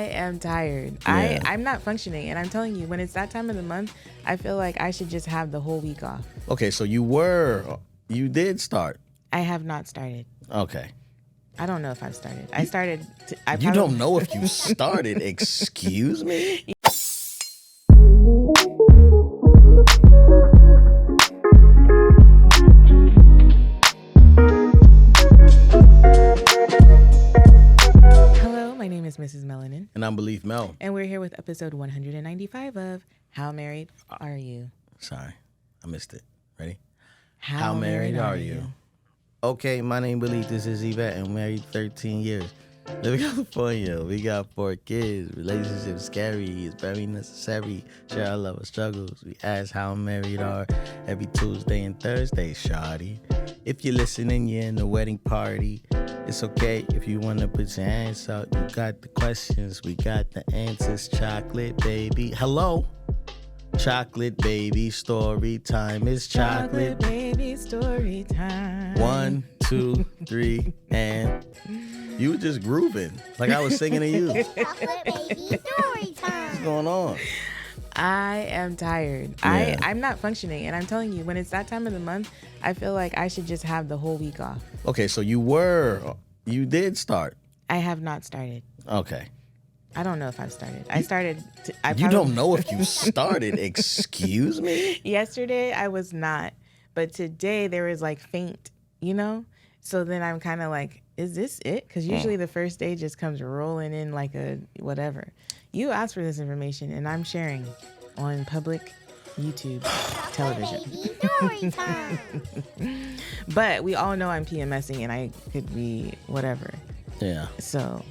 I am tired. Yeah. I'm not functioning. And I'm telling you, when it's that time of the month, I feel like I should just have the whole week off. Okay, so you did start. I have not started. Okay. I don't know if I've started. I started. You don't know if you started. Excuse me? Hello, my name is Mrs. Melanin. And I'm BELEAF Mel. And we're here with episode 195 of How Married Are You? Sorry, I missed it. Ready? How married are you? Okay, my name BELEAF. This is Yvette, and married 13 years. Live in California. We got 4 kids. Relationships scary. It's very necessary. Share our love and struggles. We ask how married are every Tuesday and Thursday, shawty. If you're listening, you're in the wedding party. It's okay if you want to put your hands out. You got the questions. We got the answers. Chocolate baby. Hello. Chocolate baby story time. It's chocolate baby story time. 1, 2, 3, and you were just grooving like I was singing to you. Chocolate baby story time. What's going on? I am tired. Yeah. I'm not functioning. And I'm telling you, when it's that time of the month, I feel like I should just have the whole week off. Okay, so you did start. I have not started. Okay. I don't know if I've started. I started. You don't know if you started. Excuse me? Yesterday, I was not. But today, there was like faint, So then I'm kind of like, is this it? Because usually the first day just comes rolling in like a whatever. You asked for this information, and I'm sharing on public YouTube television. Baby story time. But we all know I'm PMSing, and I could be whatever. Yeah. So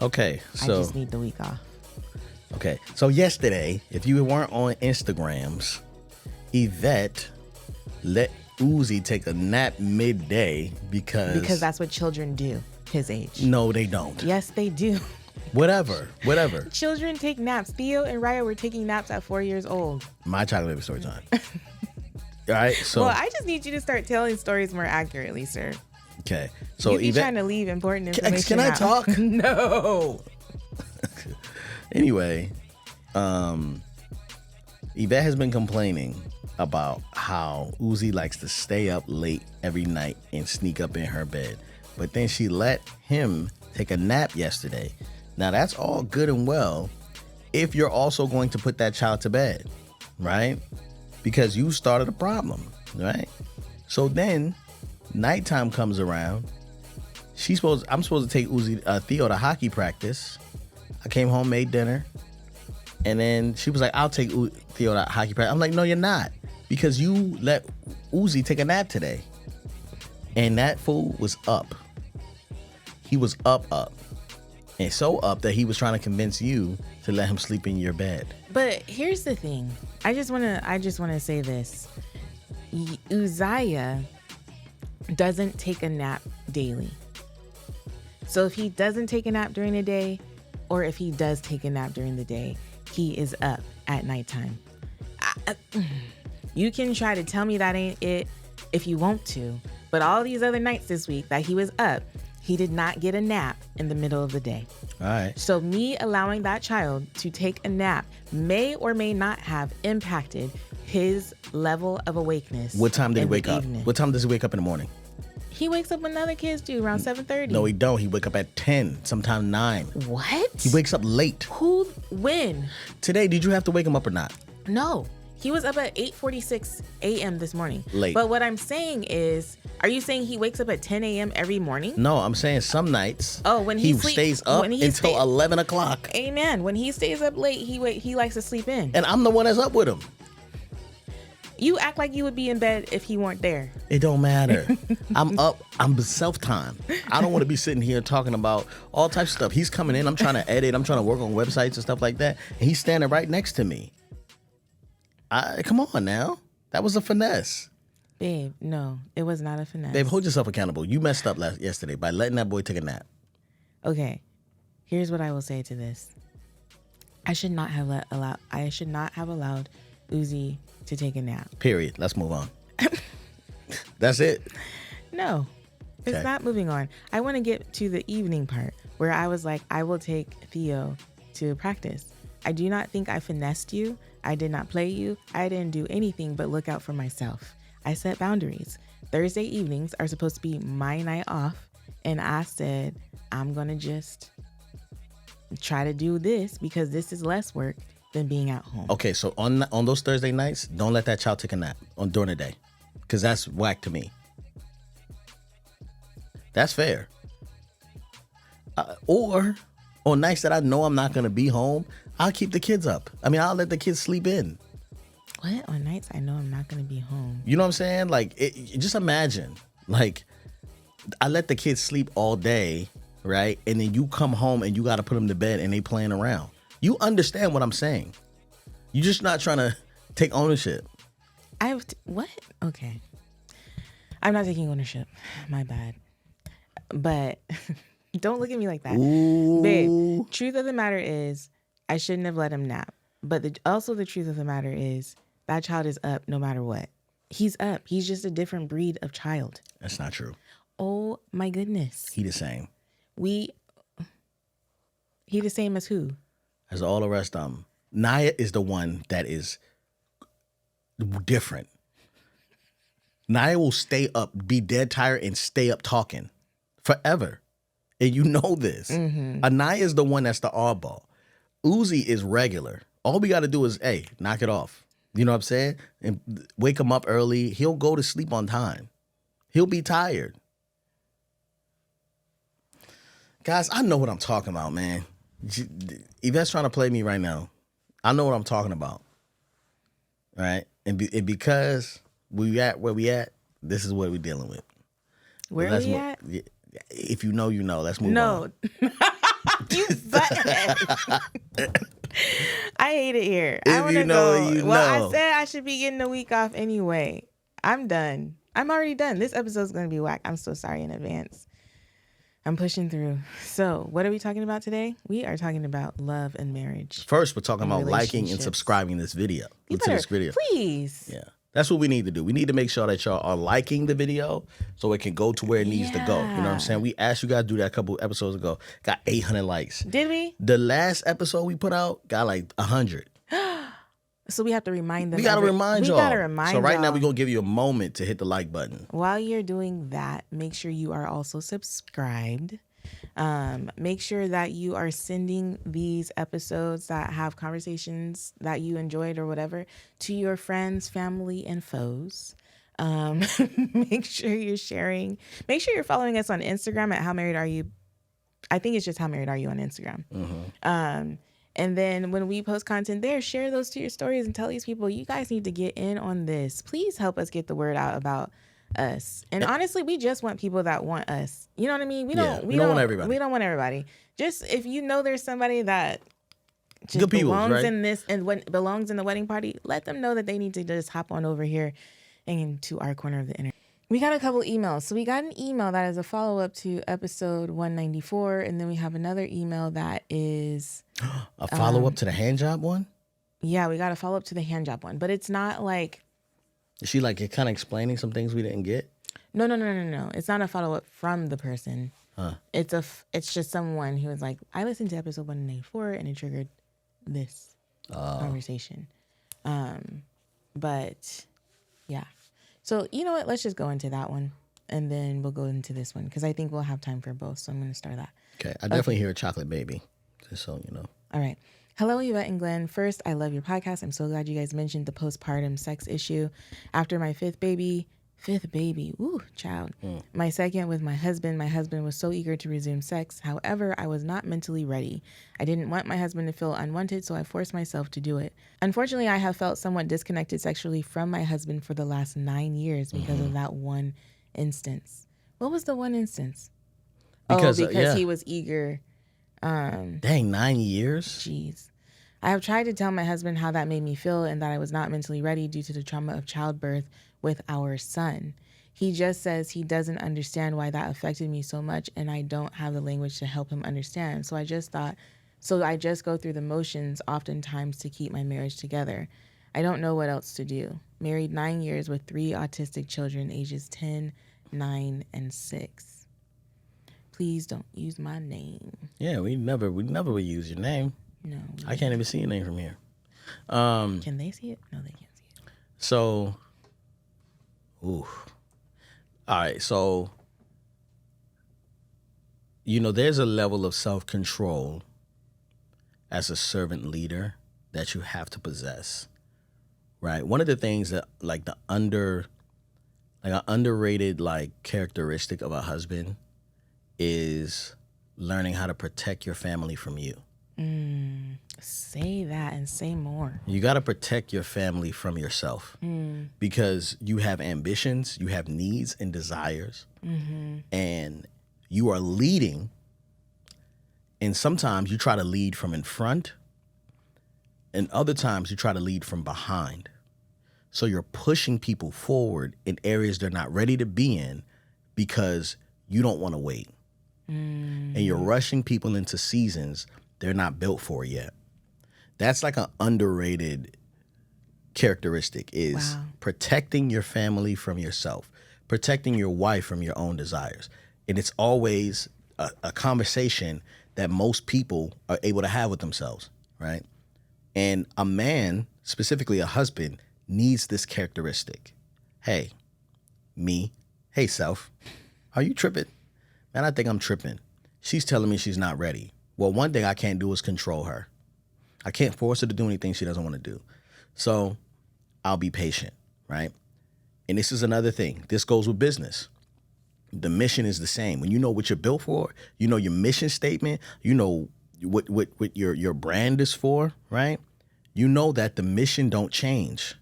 Okay, I so just need the week off. okay. So yesterday, if you weren't on Instagrams, Yvette let Uzi take a nap midday because That's what children do his age. No, they don't. Yes, they do. Whatever. Children take naps. Theo and Raya were taking naps at 4 years old. My chocolate baby story time. All right, so Well, I just need you to start telling stories more accurately, sir. okay. So You be Yvette, trying to leave important information can I out. talk? No. Anyway, Yvette has been complaining about how Uzi likes to stay up late every night and sneak up in her bed. But then she let him take a nap yesterday. Now, that's all good and well if you're also going to put that child to bed, right? Because you started a problem, right? So then nighttime comes around. I'm supposed to take Theo to hockey practice. I came home, made dinner. And then she was like, I'll take Theo to hockey practice. I'm like, no, you're not. Because you let Uzi take a nap today. And that fool was up. He was up. And so up that he was trying to convince you to let him sleep in your bed. But here's the thing. I just want to say this. Uzziah doesn't take a nap daily. So if he doesn't take a nap during the day, or if he does take a nap during the day, he is up at nighttime. You can try to tell me that ain't it if you want to, but all these other nights this week that he was up, he did not get a nap in the middle of the day. All right. So me allowing that child to take a nap may or may not have impacted his level of awakeness. What time did he in the wake up? evening. What time does he wake up in the morning? He wakes up when other kids do, around 7:30. No, he don't. He wake up at 10, sometime 9. What? He wakes up late. Who? When? Today, did you have to wake him up or not? No. He was up at 8:46 a.m. this morning. Late. But what I'm saying is, are you saying he wakes up at 10 a.m. every morning? No, I'm saying some nights. Oh, when he sleep- stays up when he until stay- 11 o'clock. Amen. When he stays up late, he likes to sleep in. And I'm the one that's up with him. You act like you would be in bed if he weren't there. It don't matter. I'm up. I'm self-time. I don't want to be sitting here talking about all types of stuff. He's coming in. I'm trying to edit. I'm trying to work on websites and stuff like that. And he's standing right next to me. Come on now. That was a finesse. Babe, no, it was not a finesse. Babe, hold yourself accountable. You messed up yesterday by letting that boy take a nap. Okay, here's what I will say to this. I should not have allowed Uzi to take a nap. Period. Let's move on. That's it. No, it's Okay. not moving on. I want to get to the evening part. where I was like, I will take Theo to practice. I do not think I finessed you. I did not play you. I didn't do anything but look out for myself. I set boundaries. Thursday evenings are supposed to be my night off. And I said, I'm going to just try to do this because this is less work than being at home. Okay, so on those Thursday nights, don't let that child take a nap during the day, because that's whack to me. That's fair. Or on nights that I know I'm not going to be home, I'll keep the kids up. I mean, I'll let the kids sleep in. What? On nights I know I'm not going to be home. You know what I'm saying? Like, just imagine, like, I let the kids sleep all day, right? And then you come home and you got to put them to bed and they playing around. You understand what I'm saying. You're just not trying to take ownership. What? Okay. I'm not taking ownership. My bad. But don't look at me like that. Ooh. Babe, truth of the matter is I shouldn't have let him nap. But also the truth of the matter is that child is up no matter what. He's up. He's just a different breed of child. That's not true. Oh my goodness. He the same. He the same as who? As all the rest of them. Naya is the one that is different. Naya will stay up, be dead tired, and stay up talking forever. And you know this. Mm-hmm. Anaya is the one that's the oddball. Uzi is regular. All we got to do is, hey, knock it off. You know what I'm saying? And wake him up early. He'll go to sleep on time. He'll be tired. Guys, I know what I'm talking about, man. Yvette's trying to play me right now. I know what I'm talking about. Right? And because we at where we at, this is what we're dealing with. Where are we at? If you know, you know. Let's move on. No. You butthead. I hate it here. I want to go. Well, I said I should be getting a week off anyway. I'm done. I'm already done. This episode's going to be whack. I'm so sorry in advance. I'm pushing through. So, what are we talking about today? We are talking about love and marriage. First, we're talking about liking and subscribing this video. This video. Please. Yeah. That's what we need to do. We need to make sure that y'all are liking the video so it can go to where it needs to go. You know what I'm saying? We asked you guys to do that a couple episodes ago. Got 800 likes. Did we? The last episode we put out got like 100. So we have to remind them. We got to remind y'all. We got to remind y'all. So right now we're going to give you a moment to hit the like button. While you're doing that, make sure you are also subscribed. Make sure that you are sending these episodes that have conversations that you enjoyed or whatever to your friends, family, and foes. Make sure you're sharing. Make sure you're following us on Instagram at How Married Are You? I think it's just How Married Are You on Instagram. Mm-hmm. And then when we post content there, share those to your stories and tell these people, you guys need to get in on this. Please help us get the word out about us. And honestly, we just want people that want us. You know what I mean? We don't want everybody. We don't want everybody. Just if you know there's somebody that just good people, belongs right? in this and belongs in the wedding party, let them know that they need to just hop on over here and into our corner of the internet. We got a couple emails. So we got an email that is a follow-up to episode 194. And then we have another email that is a follow-up to the hand job one? Yeah, we got a follow-up to the hand job one. But it's not like... Is she like kind of explaining some things we didn't get? No. It's not a follow-up from the person. Huh. It's just someone who was like, I listened to episode 194 and it triggered this conversation. But yeah. So you know what? Let's just go into that one and then we'll go into this one because I think we'll have time for both. So I'm going to start that. Okay. I definitely hear a chocolate baby. Just so you know. All right. Hello, Yvette and Glenn. First, I love your podcast. I'm so glad you guys mentioned the postpartum sex issue. After my fifth baby, ooh, child. My second with my husband was so eager to resume sex. However, I was not mentally ready. I didn't want my husband to feel unwanted, so I forced myself to do it. Unfortunately, I have felt somewhat disconnected sexually from my husband for the last 9 years because of that one instance. What was the one instance? Because he was eager. Dang, 9 years? Jeez. I have tried to tell my husband how that made me feel and that I was not mentally ready due to the trauma of childbirth with our son. He just says he doesn't understand why that affected me so much and I don't have the language to help him understand. So I just go through the motions oftentimes to keep my marriage together. I don't know what else to do. Married 9 years with 3 autistic children ages 10, 9, and 6. Please don't use my name. Yeah, we never would use your name. No. I can't even see your name from here. Can they see it? No, they can't see it. So, all right. So, there's a level of self-control as a servant leader that you have to possess, right? One of the things that an underrated characteristic of a husband is learning how to protect your family from you. Say that and say more. You got to protect your family from yourself because you have ambitions, you have needs and desires, and you are leading. And sometimes you try to lead from in front, and other times you try to lead from behind. So you're pushing people forward in areas they're not ready to be in because you don't want to wait. And you're rushing people into seasons they're not built for yet. That's like an underrated characteristic is protecting your family from yourself, protecting your wife from your own desires. And it's always a conversation that most people are able to have with themselves, right? And a man, specifically a husband, needs this characteristic. Hey, me. Hey, self. Are you tripping? Man, I think I'm tripping. She's telling me she's not ready. Well, one thing I can't do is control her. I can't force her to do anything she doesn't want to do. So I'll be patient, right? And this is another thing. This goes with business. The mission is the same. When you know what you're built for, you know your mission statement, you know what your brand is for, right? You know that the mission don't change.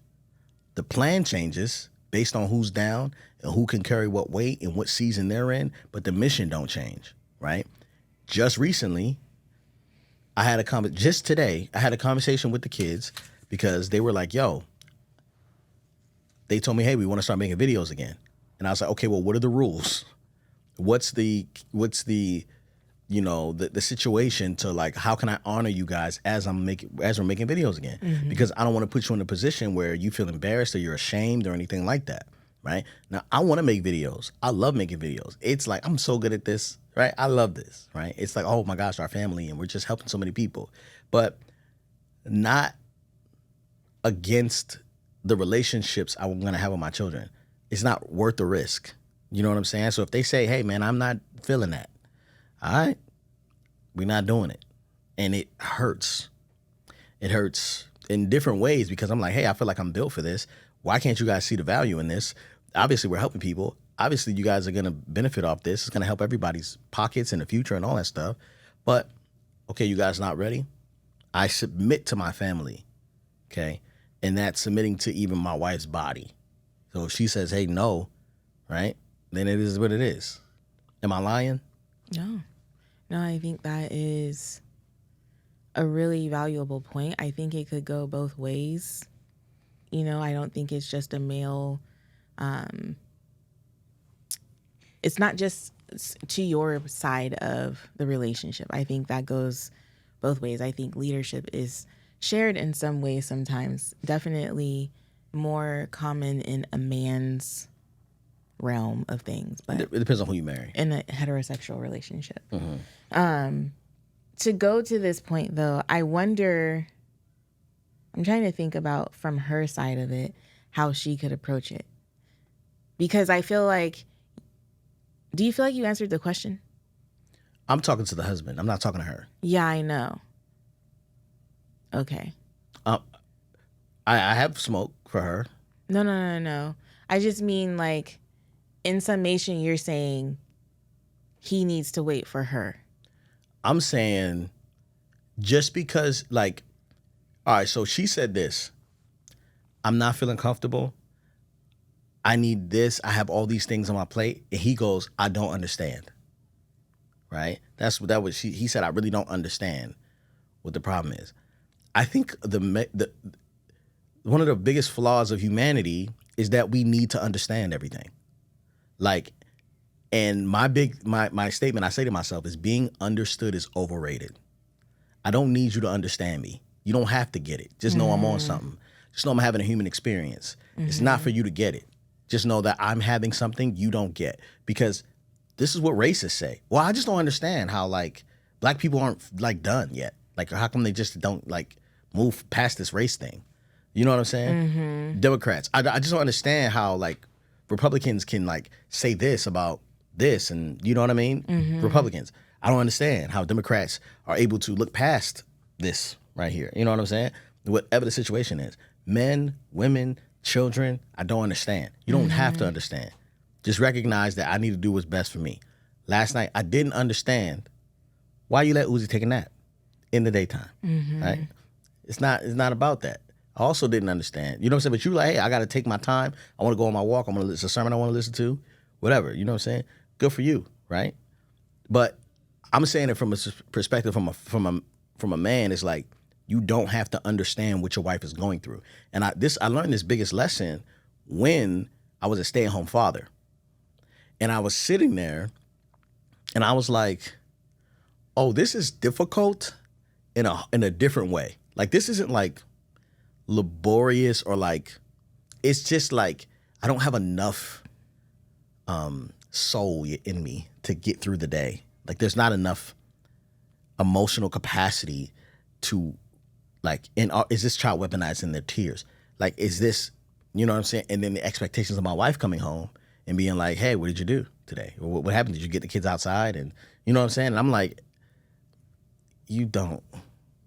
The plan changes based on who's down and who can carry what weight and what season they're in, but the mission don't change, right? Just recently, just today, I had a conversation with the kids because they were like, yo, they told me, hey, we want to start making videos again. And I was like, okay, well, what are the rules? What's the situation to how can I honor you guys as we're making videos again? Mm-hmm. Because I don't want to put you in a position where you feel embarrassed or you're ashamed or anything like that, right? Now, I want to make videos. I love making videos. It's like, I'm so good at this, right? I love this, right? It's like, oh my gosh, our family, and we're just helping so many people. But not against the relationships I'm going to have with my children. It's not worth the risk. You know what I'm saying? So if they say, hey, man, I'm not feeling that, all right, we're not doing it. And it hurts. It hurts in different ways because I'm like, hey, I feel like I'm built for this. Why can't you guys see the value in this? Obviously, we're helping people. Obviously, you guys are going to benefit off this. It's going to help everybody's pockets in the future and all that stuff. But, okay, you guys not ready? I submit to my family, okay? And that's submitting to even my wife's body. So if she says, hey, no, right, then it is what it is. Am I lying? No, I think that is a really valuable point. I think it could go both ways. I don't think it's just a male. It's not just to your side of the relationship. I think that goes both ways. I think leadership is shared in some ways sometimes. Definitely more common in a man's realm of things, but it depends on who you marry in a heterosexual relationship. Mm-hmm. To go to this point though, I wonder, I'm trying to think about from her side of it how she could approach it, because I feel like, do you feel like you answered the question? I'm talking to the husband. I'm not talking to her. Yeah, I know. Okay. I have smoke for her. No. I just mean in summation, you're saying he needs to wait for her. I'm saying just because all right, so she said this. I'm not feeling comfortable. I need this. I have all these things on my plate. And he goes, I don't understand. Right? He said, I really don't understand what the problem is. I think one of the biggest flaws of humanity is that we need to understand everything. And my statement I say to myself is being understood is overrated. I don't need you to understand me. You don't have to get it. Just know I'm on something. Just know I'm having a human experience. Mm-hmm. It's not for you to get it. Just know that I'm having something you don't get. Because this is what racists say. Well, I just don't understand how like black people aren't like done yet. Like how come they just don't like move past this race thing? You know what I'm saying? Democrats. I just don't understand how like Republicans can like say this about this, and you know what I mean? Republicans. I don't understand how Democrats are able to look past this right here. You know what I'm saying? Whatever the situation is. Men, women, children, I don't understand. You don't have to understand. Just recognize that I need to do what's best for me. Last night, I didn't understand why you let Uzi take a nap in the daytime, right? It's not about that. I also didn't understand. You know what I'm saying? But you like, hey, I got to take my time. I want to go on my walk. I'm going to listen to a sermon I want to listen to. Whatever. You know what I'm saying? Good for you, right? But I'm saying it from a perspective from a man. It's like you don't have to understand what your wife is going through. And I learned this biggest lesson when I was a stay-at-home father. And I was sitting there and I was like, oh, this is difficult in a different way. Like this isn't like laborious or like, it's just like I don't have enough soul in me to get through the day. Like there's not enough emotional capacity to like, is this child weaponizing their tears? Like, is this, you know what I'm saying? And then the expectations of my wife coming home and being like, hey, what did you do today? Or what happened? Did you get the kids outside? And you know what I'm saying? And I'm like, you don't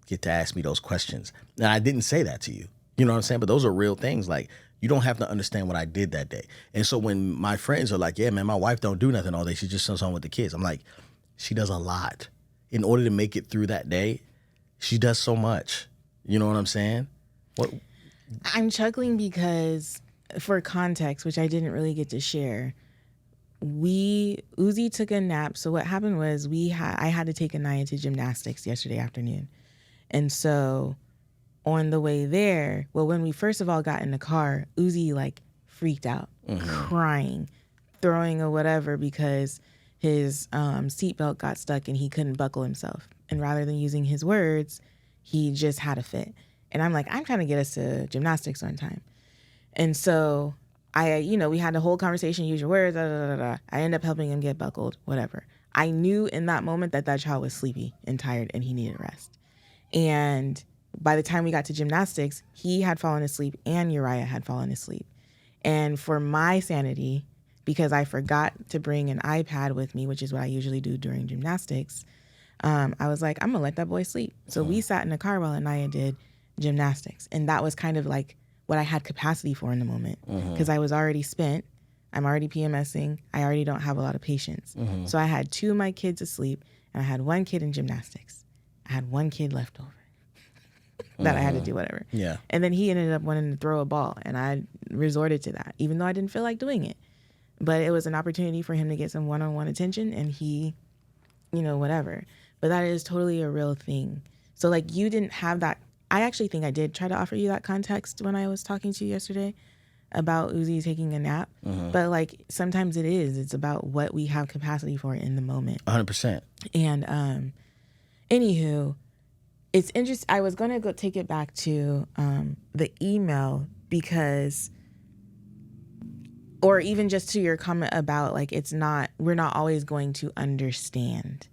get to ask me those questions. And I didn't say that to you. You know what I'm saying? But those are real things. Like, you don't have to understand what I did that day. And so when my friends are like, yeah, man, my wife don't do nothing all day. She just sits home with the kids. I'm like, she does a lot. In order to make it through that day, she does so much. You know what I'm saying? What? I'm chuckling because, for context, which I didn't really get to share, Uzi took a nap. So what happened was I had to take Anaya to gymnastics yesterday afternoon. And so on the way there, well, when we first of all got in the car, Uzi like freaked out, crying, throwing or whatever because his seatbelt got stuck and he couldn't buckle himself. And rather than using his words, he just had a fit. And I'm like, I'm trying to get us to gymnastics on time. And so we had the whole conversation, use your words, I end up helping him get buckled, whatever. I knew in that moment that child was sleepy and tired and he needed rest. And by the time we got to gymnastics, he had fallen asleep and Uriah had fallen asleep. And for my sanity, because I forgot to bring an iPad with me, which is what I usually do during gymnastics, I was like, I'm going to let that boy sleep. So we sat in the car while Anaya did gymnastics. And that was kind of like what I had capacity for in the moment because I was already spent. I'm already PMSing. I already don't have a lot of patience. So I had 2 of my kids asleep and I had 1 kid in gymnastics. I had 1 kid left over that I had to do whatever. Yeah. And then he ended up wanting to throw a ball and I resorted to that, even though I didn't feel like doing it. But it was an opportunity for him to get some one-on-one attention and he, whatever. But that is totally a real thing. So like you didn't have that. I actually think I did try to offer you that context when I was talking to you yesterday about Uzi taking a nap. But like sometimes it's about what we have capacity for in the moment. 100%. And anywho, it's interesting. I was going to go take it back to the email because, or even just to your comment about like, we're not always going to understand.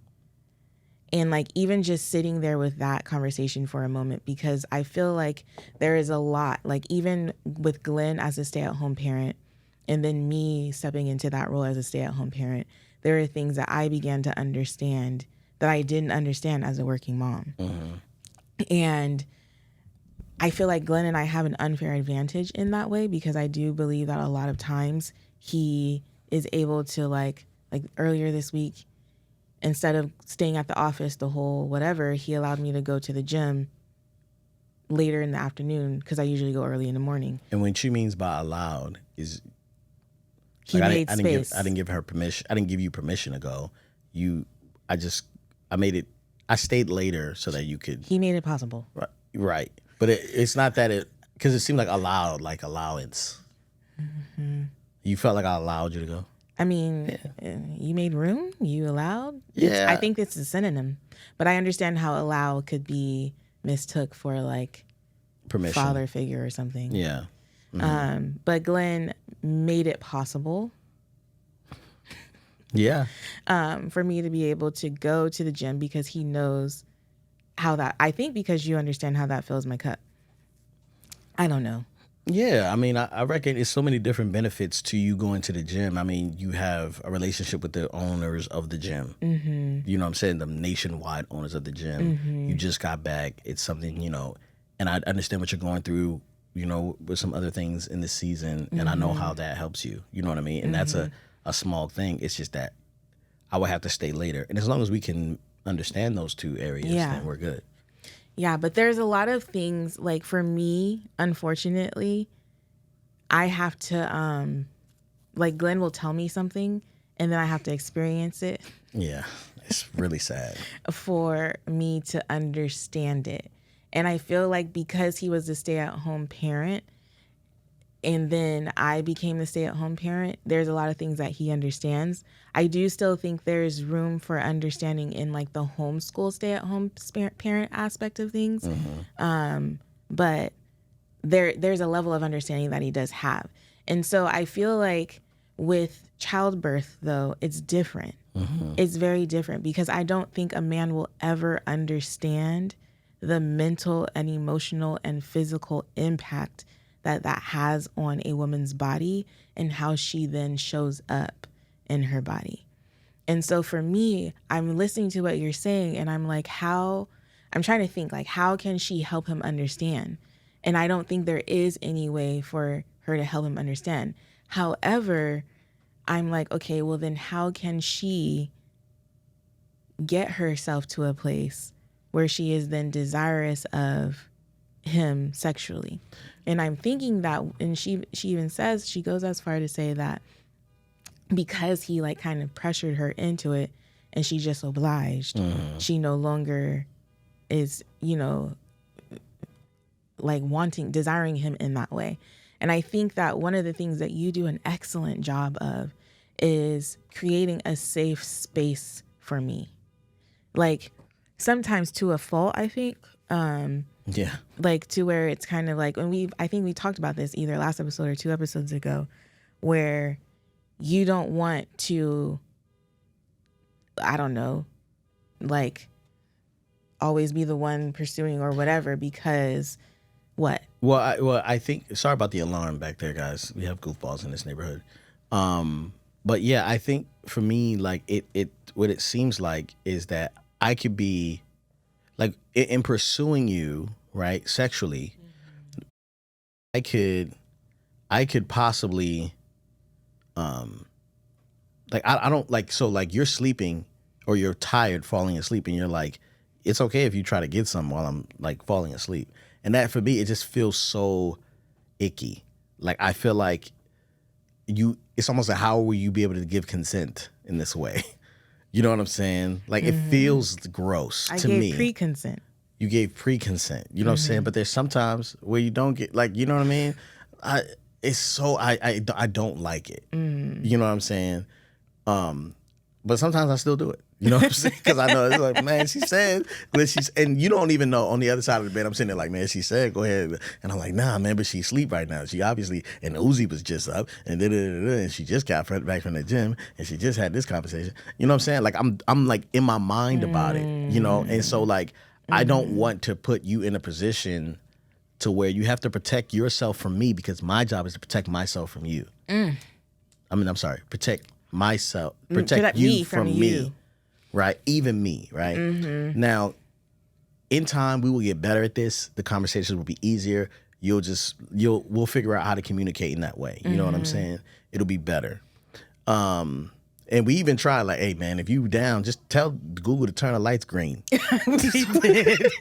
And like, even just sitting there with that conversation for a moment, because I feel like there is a lot, like even with Glenn as a stay-at-home parent, and then me stepping into that role as a stay-at-home parent, there are things that I began to understand that I didn't understand as a working mom. And I feel like Glenn and I have an unfair advantage in that way, because I do believe that a lot of times he is able to like earlier this week, instead of staying at the office the whole whatever, he allowed me to go to the gym later in the afternoon because I usually go early in the morning. And what she means by allowed is he made space. I didn't give her permission. I didn't give you permission to go. I stayed later so that you could. He made it possible. Right. But it's not that because it seemed like allowed, like allowance. You felt like I allowed you to go? I mean, you made room, you allowed. Yeah. I think it's a synonym, but I understand how allow could be mistook for like permission, father figure or something. Yeah. But Glenn made it possible. Yeah. For me to be able to go to the gym because he knows how that, I think because you understand how that fills my cup. I don't know. Yeah, I mean, I reckon it's so many different benefits to you going to the gym. I mean, you have a relationship with the owners of the gym. You know what I'm saying? The nationwide owners of the gym. You just got back. It's something, and I understand what you're going through, with some other things in the season, and I know how that helps you. You know what I mean? And that's a small thing. It's just that I would have to stay later. And as long as we can understand those two areas, then we're good. Yeah, but there's a lot of things, like for me, unfortunately, I have to, like Glenn will tell me something and then I have to experience it Yeah, it's really sad. for me to understand it. And I feel like because he was a stay-at-home parent and then I became the stay-at-home parent, there's a lot of things that he understands. I do still think there's room for understanding in like the homeschool stay-at-home parent aspect of things. But there's a level of understanding that he does have. And so I feel like with childbirth, though, it's different. It's very different because I don't think a man will ever understand the mental and emotional and physical impact that has on a woman's body and how she then shows up in her body. And so for me, I'm listening to what you're saying and I'm like, I'm trying to think like, how can she help him understand? And I don't think there is any way for her to help him understand. However, I'm like, okay, well then how can she get herself to a place where she is then desirous of him sexually? And I'm thinking that, and she even says, she goes as far to say that because he like kind of pressured her into it and she just obliged, she no longer is, like desiring him in that way. And I think that one of the things that you do an excellent job of is creating a safe space for me. Like sometimes to a fault, I think. Yeah. Like to where it's kind of like I think we talked about this either last episode or 2 episodes ago, where you don't want to, I don't know, like always be the one pursuing or whatever because what? Well, I think. Sorry about the alarm back there, guys. We have goofballs in this neighborhood. But yeah, I think for me, like it what it seems like is that I could be, like, in pursuing you, right, sexually. I could possibly, like I don't like, so like you're sleeping or you're tired, falling asleep, and you're like, it's okay if you try to get some while I'm like falling asleep. And that for me, it just feels so icky. Like I feel like it's almost like, how will you be able to give consent in this way? You know what I'm saying? Like it feels gross to me. I gave pre-consent. You gave pre-consent. You know what I'm saying? But there's sometimes where you don't get, like, you know what I mean? I don't like it. You know what I'm saying? But sometimes I still do it. You know what I'm saying? Because I know it's like, man, she said, and you don't even know on the other side of the bed. I'm sitting there like, man, she said, go ahead. And I'm like, nah, man, but she's asleep right now. She obviously, and Uzi was just up, and she just got back from the gym, and she just had this conversation. You know what I'm saying? Like I'm like in my mind about it, And so like I don't want to put you in a position to where you have to protect yourself from me, because my job is to protect myself from you. I mean, I'm sorry, protect myself, protect you from me. Right? Even me, right? Now, in time, we will get better at this. The conversations will be easier. We'll figure out how to communicate in that way. You know what I'm saying? It'll be better. And we even tried, like, hey, man, if you down, just tell Google to turn the lights green. We did.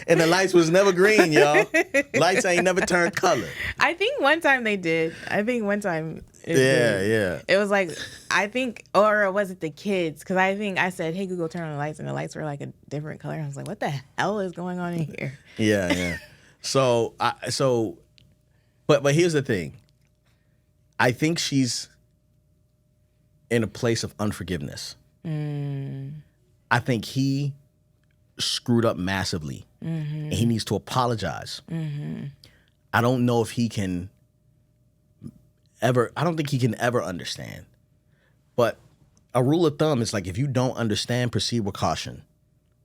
And the lights was never green, y'all. Lights ain't never turned color. I think one time they did. I think one time. Yeah. It was like, I think, or was it the kids? Because I think I said, hey, Google, turn on the lights. And the lights were like a different color. I was like, what the hell is going on in here? Yeah. But here's the thing. I think she's in a place of unforgiveness. I think he screwed up massively. And he needs to apologize. I don't know if he can ever, I don't think he can ever understand. But a rule of thumb is like if you don't understand, proceed with caution,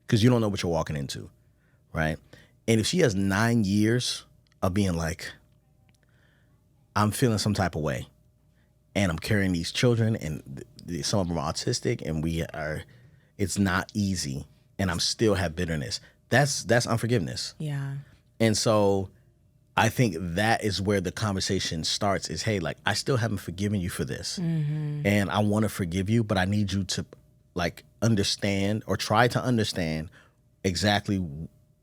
because you don't know what you're walking into, right? And if she has 9 years of being like, I'm feeling some type of way, and I'm carrying these children, and some of them are autistic, and it's not easy, and I'm still have bitterness. That's unforgiveness. Yeah. And so I think that is where the conversation starts is, hey, like, I still haven't forgiven you for this. And I want to forgive you, but I need you to, like, understand or try to understand exactly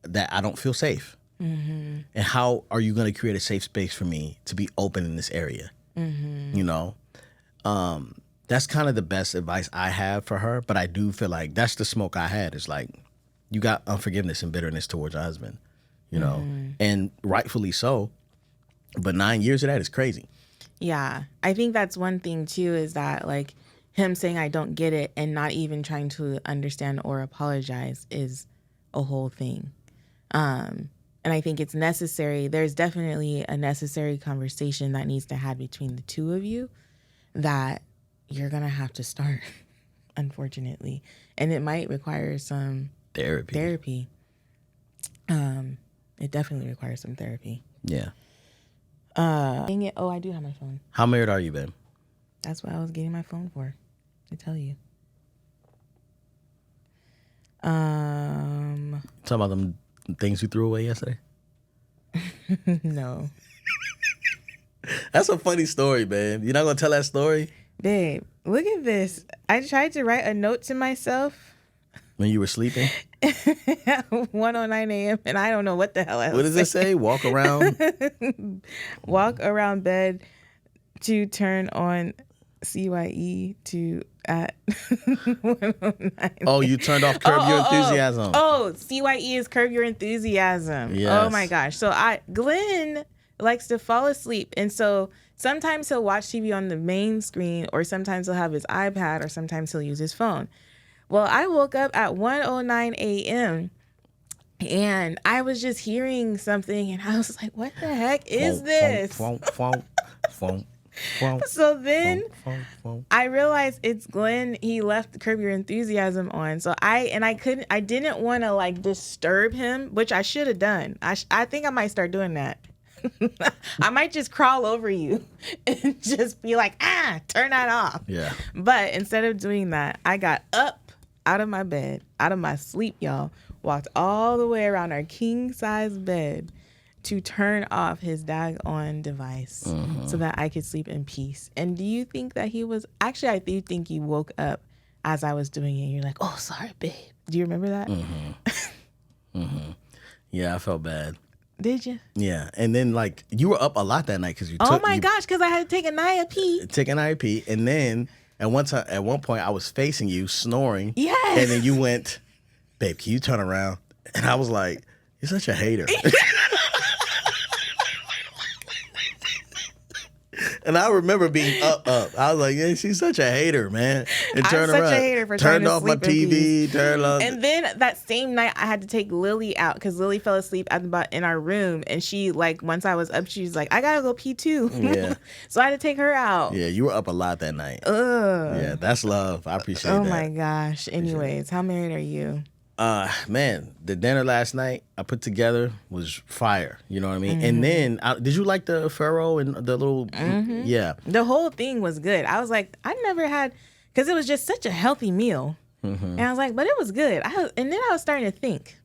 that I don't feel safe. And how are you going to create a safe space for me to be open in this area? You know? That's kind of the best advice I have for her, but I do feel like that's the smoke I had. It's like, you got unforgiveness and bitterness towards your husband, you know, and rightfully so. But 9 years of that is crazy. Yeah. I think that's one thing too, is that like him saying I don't get it and not even trying to understand or apologize is a whole thing. And I think it's necessary. There's definitely a necessary conversation that needs to have between the two of you that you're going to have to start, unfortunately. And it might require some therapy. It definitely requires some therapy. Yeah. Dang it. Oh, I do have my phone. How married are you, babe? That's what I was getting my phone for, to tell you. Talking about them things you threw away yesterday? No. That's a funny story, man. You're not going to tell that story? Babe, look at this. I tried to write a note to myself When you were sleeping? at 1:09 a.m. and I don't know what the hell I was What does it say? Walk around? Walk around bed to turn on CYE to at 1:09. Oh, you turned off Curb Your Enthusiasm. Oh, CYE is Curb Your Enthusiasm. Yes. Oh my gosh. So Glenn likes to fall asleep, and so sometimes he'll watch TV on the main screen, or sometimes he'll have his iPad, or sometimes he'll use his phone. Well, I woke up at 1:09 a.m. and I was just hearing something, and I was like, what the heck is this? So then I realized it's Glenn. He left Curb Your Enthusiasm on. So I didn't want to like disturb him, which I should have done. I think I might start doing that. I might just crawl over you and just be like, turn that off. Yeah. But instead of doing that, I got up out of my bed, out of my sleep, y'all, walked all the way around our king size bed to turn off his daggone device so that I could sleep in peace. And do you think that he was, actually, I do think you woke up as I was doing it. You're like, oh, sorry, babe. Do you remember that? Yeah, I felt bad. Did you? Yeah. And then, like, you were up a lot that night because you Oh my gosh, because I had to take a IAP. Take an IAP. And then at one point, I was facing you, snoring. Yes. And then you went, babe, can you turn around? And I was like, you're such a hater. And I remember being up. I was like, yeah, she's such a hater, man. And I'm turn such around. a hater for trying turned to off my sleep in TV, peace. turned off. And then that same night, I had to take Lily out because Lily fell asleep in our room. And she, like, once I was up, she was like, I gotta go pee too. Yeah. So I had to take her out. Yeah, you were up a lot that night. Ugh. Yeah, that's love. I appreciate Oh that. my gosh. Anyways, how married are you? Man, the dinner last night I put together was fire. You know what I mean? And then, did you like the Pharaoh and the little? Yeah. The whole thing was good. I was like, I never had, because it was just such a healthy meal. And I was like, but it was good. And then I was starting to think.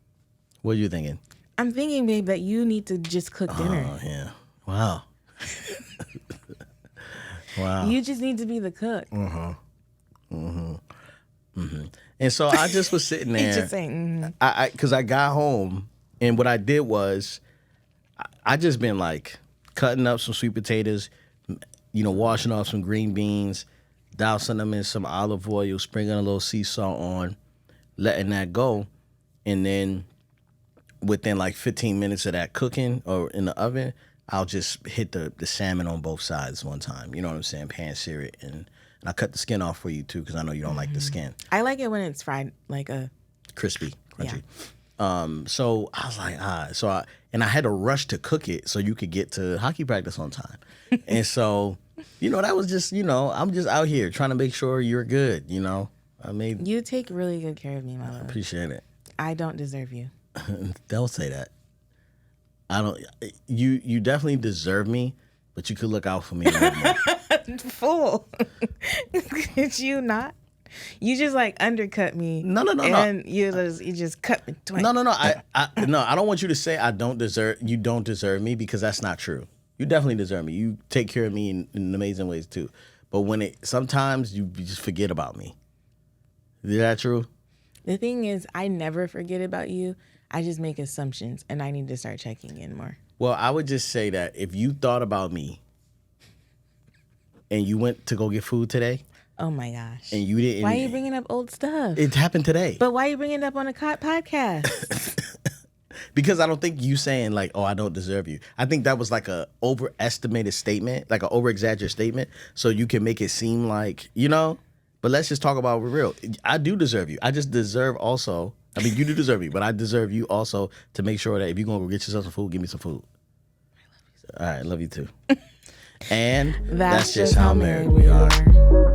What are you thinking? I'm thinking, babe, that you need to just cook dinner. Oh, yeah. Wow. Wow. You just need to be the cook. And so I just was sitting there. He's just saying, Because I got home, and what I did was, I just been like cutting up some sweet potatoes, you know, washing off some green beans, dousing them in some olive oil, sprinkling a little sea salt on, letting that go, and then within like 15 minutes of that cooking or in the oven, I'll just hit the salmon on both sides one time. You know what I'm saying? Pan sear it, and I cut the skin off for you too, because I know you don't like the skin. I like it when it's fried, like a crispy, crunchy. So I was like, I had to rush to cook it so you could get to hockey practice on time. And so That was just, I'm just out here trying to make sure you're good, I made. You take really good care of me, my love. Appreciate it. I don't deserve you. Don't say that. I don't. You definitely deserve me, but you could look out for me a little more. Fool. Could you not? You just like undercut me. No. And you just cut me twice. No. I don't want you to say you don't deserve me, because that's not true. You definitely deserve me. You take care of me in amazing ways too. But sometimes you just forget about me. Is that true? The thing is, I never forget about you. I just make assumptions, and I need to start checking in more. Well, I would just say that if you thought about me and you went to go get food today. Oh my gosh. And you didn't. Why are you bringing up old stuff? It happened today. But why are you bringing it up on a podcast? Because I don't think you saying like, oh, I don't deserve you. I think that was like a overestimated statement, like an over-exaggerated statement, so you can make it seem like, But let's just talk about it real. I do deserve you. I just deserve also. I mean, you do deserve me, but I deserve you also to make sure that if you're going to go get yourself some food, give me some food. I love you. All right, love you too. And that's just how married we are.